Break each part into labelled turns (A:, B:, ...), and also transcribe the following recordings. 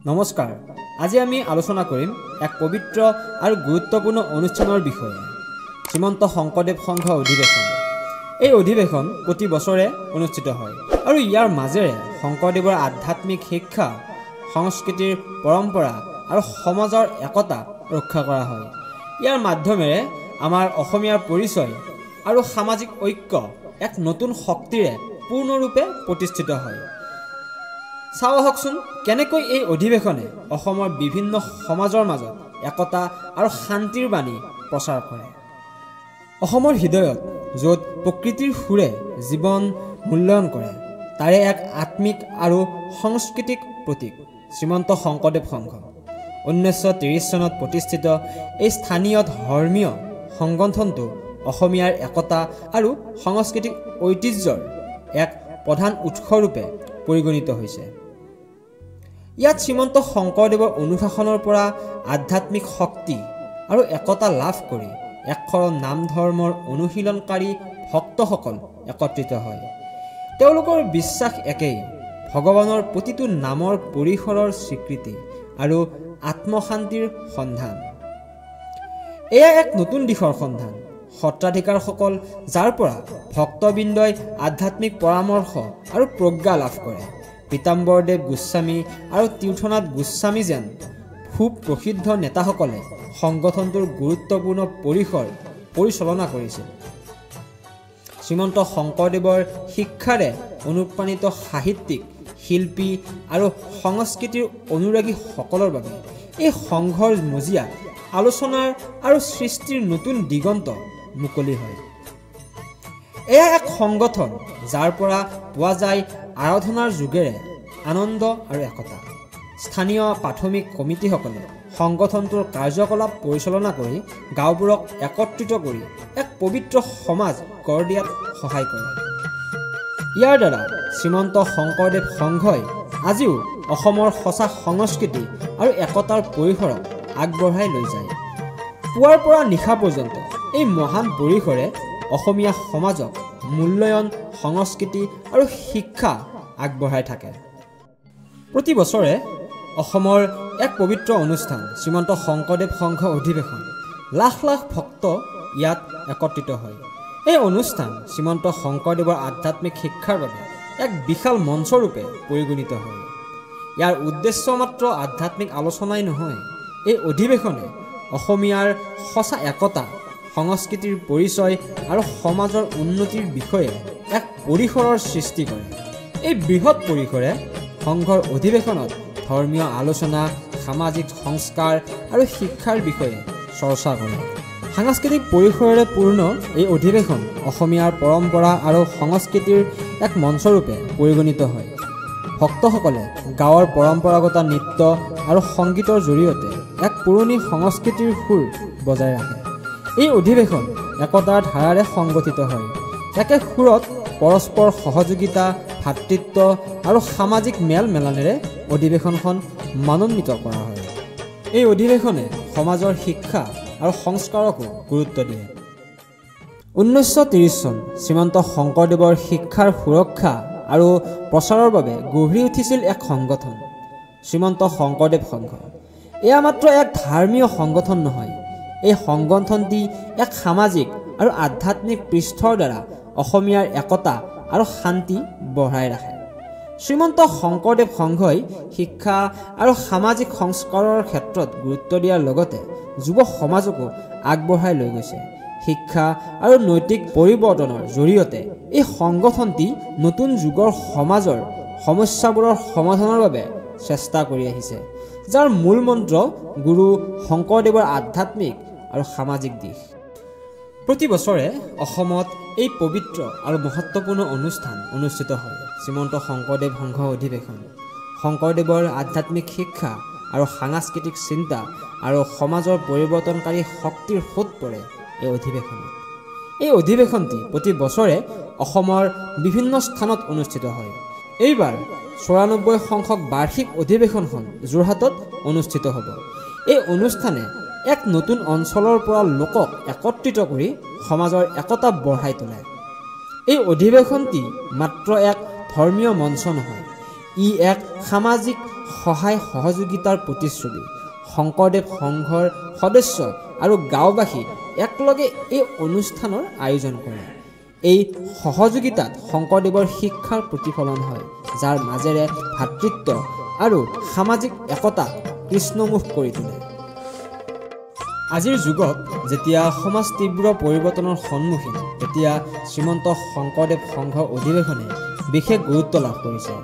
A: নমস্কাৰ, আজি আমি আলোচনা কৰিম এক পবিত্ৰ আৰু গুৰুত্বপূৰ্ণ অনুষ্ঠানৰ বিষয়ে, শ্ৰীমন্ত শংকৰদেৱ সংঘ অধিৱেশন। এই অধিৱেশন প্ৰতি বছৰে অনুষ্ঠিত হয় আৰু ইয়াৰ মাজেৰে শংকৰদেৱৰ আধ্যাত্মিক শিক্ষা, সংস্কৃতিৰ পৰম্পৰা আৰু সমাজৰ একতা ৰক্ষা কৰা হয়। ইয়াৰ মাধ্যমেৰে আমাৰ অসমীয়াৰ পৰিচয় আৰু সামাজিক ঐক্য এক নতুন শক্তিৰে পূৰ্ণৰূপে প্ৰতিষ্ঠিত হয়। চাওঁ আহকচোন কেনেকৈ এই অধিৱেশনে অসমৰ বিভিন্ন সমাজৰ মাজত একতা আৰু শান্তিৰ বাণী প্ৰচাৰ কৰে। অসমৰ হৃদয়ত য'ত প্ৰকৃতিৰ সুৰে জীৱন মূল্যায়ন কৰে, তাৰে এক আত্মিক আৰু সাংস্কৃতিক প্ৰতীক শ্ৰীমন্ত শংকৰদেৱ সংঘ। 1930 চনত প্ৰতিষ্ঠিত এই স্থানীয় ধৰ্মীয় সংগঠনটো অসমীয়াৰ একতা আৰু সাংস্কৃতিক ঐতিহ্যৰ এক প্ৰধান উৎসৰূপে পৰিগণিত হৈছে। ইয়াত শ্ৰীমন্ত শংকৰদেৱৰ অনুশাসনৰ পৰা আধ্যাত্মিক শক্তি আৰু একতা লাভ কৰি একশৰণ নাম ধৰ্মৰ অনুশীলনকাৰী ভক্তসকল একত্ৰিত হয়। তেওঁলোকৰ বিশ্বাস একেই, ভগৱানৰ প্ৰতিটো নামৰ পৰিসৰৰ স্বীকৃতি আৰু আত্মশান্তিৰ সন্ধান। এয়া এক নতুন দিশৰ সন্ধান। সত্ৰাধিকাৰসকল, যাৰ পৰা ভক্তবৃন্দই আধ্যাত্মিক পৰামৰ্শ আৰু প্ৰজ্ঞা লাভ কৰে। পীতাম্বৰদেৱ গোস্বামী আৰু তীৰ্থনাথ গোস্বামী যেন সুপ্ৰসিদ্ধ নেতাসকলে সংগঠনটোৰ গুৰুত্বপূৰ্ণ পৰিসৰ পৰিচালনা কৰিছিল। শ্ৰীমন্ত শংকৰদেৱৰ শিক্ষাৰে অনুপ্ৰাণিত সাহিত্যিক, শিল্পী আৰু সংস্কৃতিৰ অনুৰাগীসকলৰ বাবে এই সংঘৰ মজিয়া আলোচনাৰ আৰু সৃষ্টিৰ নতুন দিগন্ত মুকলি হয়। এয়া এক সংগঠন যাৰ পৰা পোৱা যায় আৰাধনাৰ যোগেৰে আনন্দ আৰু একতা। স্থানীয় প্ৰাথমিক কমিটিসকলে সংগঠনটোৰ কাৰ্যকলাপ পৰিচালনা কৰি গাঁওবোৰক একত্ৰিত কৰি এক পবিত্ৰ সমাজ গঢ় দিয়াত সহায় কৰে। ইয়াৰ দ্বাৰা শ্ৰীমন্ত শংকৰদেৱ সংঘই আজিও অসমৰ সঁচা সংস্কৃতি আৰু একতাৰ পৰিসৰক আগবঢ়াই লৈ যায়। পুৱাৰ পৰা নিশা পৰ্যন্ত এই মহান পৰিসৰে অসমীয়া সমাজক মূল্যায়ন, সংস্কৃতি আৰু শিক্ষা আগবঢ়াই থাকে। প্ৰতি বছৰে অসমৰ এক পবিত্ৰ অনুষ্ঠান শ্ৰীমন্ত শংকৰদেৱ সংঘ অধিৱেশন। লাখ লাখ ভক্ত ইয়াত একত্ৰিত হয়। এই অনুষ্ঠান শ্ৰীমন্ত শংকৰদেৱৰ আধ্যাত্মিক শিক্ষাৰ বাবে এক বিশাল মঞ্চৰূপে পৰিগণিত হয়। ইয়াৰ উদ্দেশ্য মাত্ৰ আধ্যাত্মিক আলোচনাই নহয়, এই অধিৱেশনে অসমীয়াৰ সঁচা একতা, সংস্কৃতিৰ পৰিচয় আৰু সমাজৰ উন্নতিৰ বিষয়ে এক পৰিসৰৰ সৃষ্টি কৰে। এই বৃহৎ পৰিসৰে সংঘৰ অধিৱেশনত ধৰ্মীয় আলোচনা, সামাজিক সংস্কাৰ আৰু শিক্ষাৰ বিষয়ে চৰ্চা কৰে। সাংস্কৃতিক পৰিসৰেৰে পূৰ্ণ এই অধিৱেশন অসমীয়াৰ পৰম্পৰা আৰু সংস্কৃতিৰ এক মঞ্চৰূপে পৰিগণিত হয়। ভক্তসকলে গাঁৱৰ পৰম্পৰাগত নৃত্য আৰু সংগীতৰ জৰিয়তে এক পুৰণি সংস্কৃতিৰ সুৰ বজাই ৰাখে। এই অধিৱেশন একতাৰ ধাৰাৰে সংগঠিত হয়। একে সুৰত পৰস্পৰ সহযোগিতা, ভাতৃত্ব আৰু সামাজিক মেল মেলনেৰে অধিৱেশনখন মনোন্বিত কৰা হয়। এই অধিৱেশনে সমাজৰ শিক্ষা আৰু সংস্কাৰকো গুৰুত্ব দিয়ে। 1930 চন শ্ৰীমন্ত শংকৰদেৱৰ শিক্ষাৰ সুৰক্ষা আৰু প্ৰচাৰৰ বাবে গঢ়ি উঠিছিল এক সংগঠন, শ্ৰীমন্ত শংকৰদেৱ সংঘ। এয়া মাত্ৰ এক ধৰ্মীয় সংগঠন নহয়, এই সংগঠনটি এক সামাজিক আৰু আধ্যাত্মিক পৃষ্ঠৰ দ্বাৰা অসমীয়াৰ একতা আৰু শান্তি বঢ়াই ৰাখে। শ্ৰীমন্ত শংকৰদেৱ সংঘই শিক্ষা আৰু সামাজিক সংস্কাৰৰ ক্ষেত্ৰত গুৰুত্ব দিয়াৰ লগতে যুৱ সমাজকো আগবঢ়াই লৈ গৈছে। শিক্ষা আৰু নৈতিক পৰিৱৰ্তনৰ জৰিয়তে এই সংগঠনটি নতুন যুগৰ সমাজৰ সমস্যাবোৰৰ সমাধানৰ বাবে চেষ্টা কৰি আহিছে, যাৰ মূল মন্ত্ৰ গুৰু শংকৰদেৱৰ আধ্যাত্মিক আৰু সামাজিক দিশ। প্ৰতি বছৰে অসমত এই পবিত্ৰ আৰু মহত্বপূৰ্ণ অনুষ্ঠান অনুষ্ঠিত হয়। শ্ৰীমন্ত শংকৰদেৱ সংঘ অধিৱেশন শংকৰদেৱৰ আধ্যাত্মিক শিক্ষা আৰু সাংস্কৃতিক চিন্তা আৰু সমাজৰ পৰিৱৰ্তনকাৰী শক্তিৰ সোঁত পৰে এই অধিৱেশনত। এই অধিৱেশনটি প্ৰতি বছৰে অসমৰ বিভিন্ন স্থানত অনুষ্ঠিত হয়। এইবাৰ 94 সংখ্যক বাৰ্ষিক অধিৱেশনখন যোৰহাটত অনুষ্ঠিত হ'ব। এই অনুষ্ঠানে এক নতুন অঞ্চলৰ পৰা লোকক একত্ৰিত কৰি সমাজৰ একতা বঢ়াই তোলে। এই অধিৱেশনটি মাত্ৰ এক ধৰ্মীয় মঞ্চ নহয়, ই এক সামাজিক সহায় সহযোগিতাৰ প্ৰতিশ্ৰুতি শংকৰদেৱ সংঘৰ সদস্য আৰু গাঁওবাসী একলগে এই অনুষ্ঠানৰ আয়োজন কৰে। এই সহযোগিতাত শংকৰদেৱৰ শিক্ষাৰ প্ৰতিফলন হয়, যাৰ মাজেৰে ভাতৃত্ব আৰু সামাজিক একতা কৃষ্ণমুখ কৰি তোলে। আজিৰ যুগত যেতিয়া সমাজ তীব্ৰ পৰিৱৰ্তনৰ সন্মুখীন, তেতিয়া শ্ৰীমন্ত শংকৰদেৱ সংঘ অধিৱেশনে বিশেষ গুৰুত্ব লাভ কৰিছে।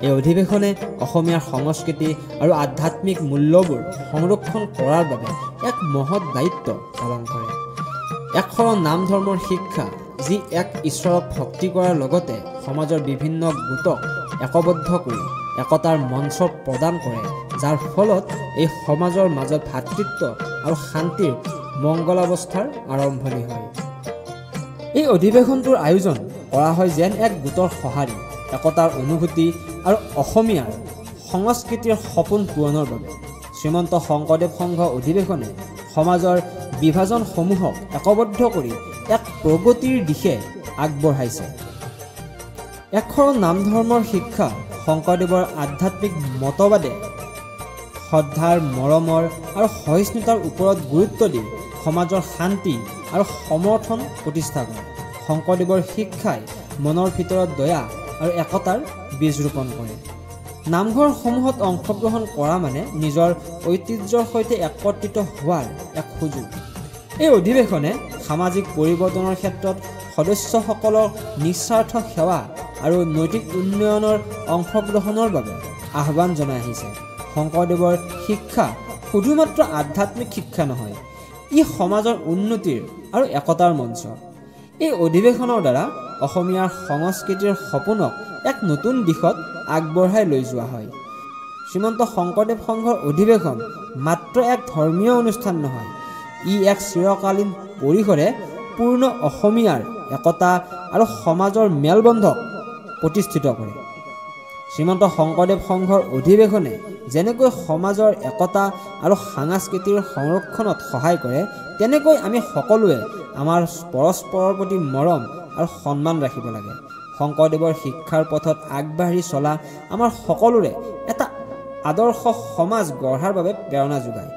A: এই অধিৱেশনে অসমীয়াৰ সংস্কৃতি আৰু আধ্যাত্মিক মূল্যবোৰ সংৰক্ষণ কৰাৰ বাবে এক মহৎ দায়িত্ব পালন কৰে। এক শৰণ নাম ধৰ্মৰ শিক্ষা, যি এক ঈশ্বৰক ভক্তি কৰাৰ লগতে সমাজৰ বিভিন্ন গোটক একবদ্ধ কৰি একতাৰ মঞ্চ প্ৰদান কৰে, যাৰ ফলত এই সমাজৰ মাজত ভাতৃত্ব আৰু শান্তিৰ মংগলাৱস্থাৰ আৰম্ভণি হয়। এই অধিৱেশনটোৰ আয়োজন কৰা হয় যেন এক গোটৰ সঁহাৰি, একতাৰ অনুভূতি আৰু অসমীয়াৰ সংস্কৃতিৰ সপোন পূৰণৰ বাবে। শ্ৰীমন্ত শংকৰদেৱ সংঘ অধিৱেশনে সমাজৰ বিভাজনসমূহক একবদ্ধ কৰি এক প্ৰগতিৰ দিশে আগবঢ়াইছে। একশৰণ নাম ধৰ্মৰ শিক্ষা শংকৰদেৱৰ আধ্যাত্মিক মতবাদে শ্ৰদ্ধাৰ, মৰমৰ আৰু সহিষ্ণুতাৰ ওপৰত গুৰুত্ব দি সমাজৰ শান্তি আৰু সমৰ্থন প্ৰতিষ্ঠা কৰে। শংকৰদেৱৰ শিক্ষাই মনৰ ভিতৰত দয়া আৰু একতাৰ বীজ ৰোপণ কৰে। নামঘৰসমূহত অংশগ্ৰহণ কৰা মানে নিজৰ ঐতিহ্যৰ সৈতে একত্ৰিত হোৱাৰ এক সুযোগ। এই অধিৱেশনে সামাজিক পৰিৱৰ্তনৰ ক্ষেত্ৰত সদস্যসকলৰ নিস্বাৰ্থ সেৱা আৰু নৈতিক উন্নয়নৰ অংশগ্ৰহণৰ বাবে আহ্বান জনাই আহিছে। শংকৰদেৱৰ শিক্ষা শুধুমাত্ৰ আধ্যাত্মিক শিক্ষা নহয়, ই সমাজৰ উন্নতিৰ আৰু একতাৰ মঞ্চ। এই অধিৱেশনৰ দ্বাৰা অসমীয়াৰ সংস্কৃতিৰ সপোনক এক নতুন দিশত আগবঢ়াই লৈ যোৱা হয়। শ্ৰীমন্ত শংকৰদেৱ সংঘৰ অধিৱেশন মাত্ৰ এক ধৰ্মীয় অনুষ্ঠান নহয়, ই এক চিৰকালীন পৰিসৰে পূৰ্ণ অসমীয়াৰ একতা আৰু সমাজৰ মেলবন্ধক প্ৰতিষ্ঠিত কৰে। শ্ৰীমন্ত শংকৰদেৱ সংঘৰ অধিৱেশনে যেনেকৈ সমাজৰ একতা আৰু সাংস্কৃতিৰ সংৰক্ষণত সহায় কৰে, তেনেকৈ আমি সকলোৱে আমাৰ পৰস্পৰৰ প্ৰতি মৰম আৰু সন্মান ৰাখিব লাগে। শংকৰদেৱৰ শিক্ষাৰ পথত আগবাঢ়ি চলা আমাৰ সকলোৰে এটা আদৰ্শ সমাজ গঢ়াৰ বাবে প্ৰেৰণা যোগায়।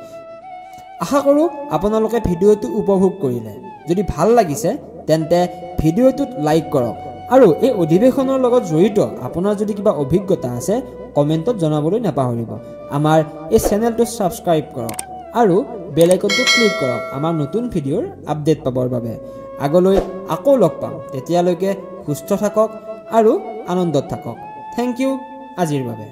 A: আশা কৰোঁ আপোনালোকে ভিডিঅ'টো উপভোগ কৰিলে। যদি ভাল লাগিছে তেন্তে ভিডিঅ'টোত লাইক কৰক আৰু এই অধিৱেশনৰ লগত জড়িত আপোনাৰ যদি কিবা অভিজ্ঞতা আছে কমেণ্টত জনাবলৈ নাপাহৰিব। আমাৰ এই চেনেলটো ছাবস্ক্ৰাইব কৰক আৰু বেল আইকনটো ক্লিক কৰক আমাৰ নতুন ভিডিঅ'ৰ আপডেট পাবৰ বাবে। আগলৈ আকৌ লগ পাম, তেতিয়ালৈকে সুস্থ থাকক আৰু আনন্দত থাকক। থেংক ইউ আজিৰ বাবে।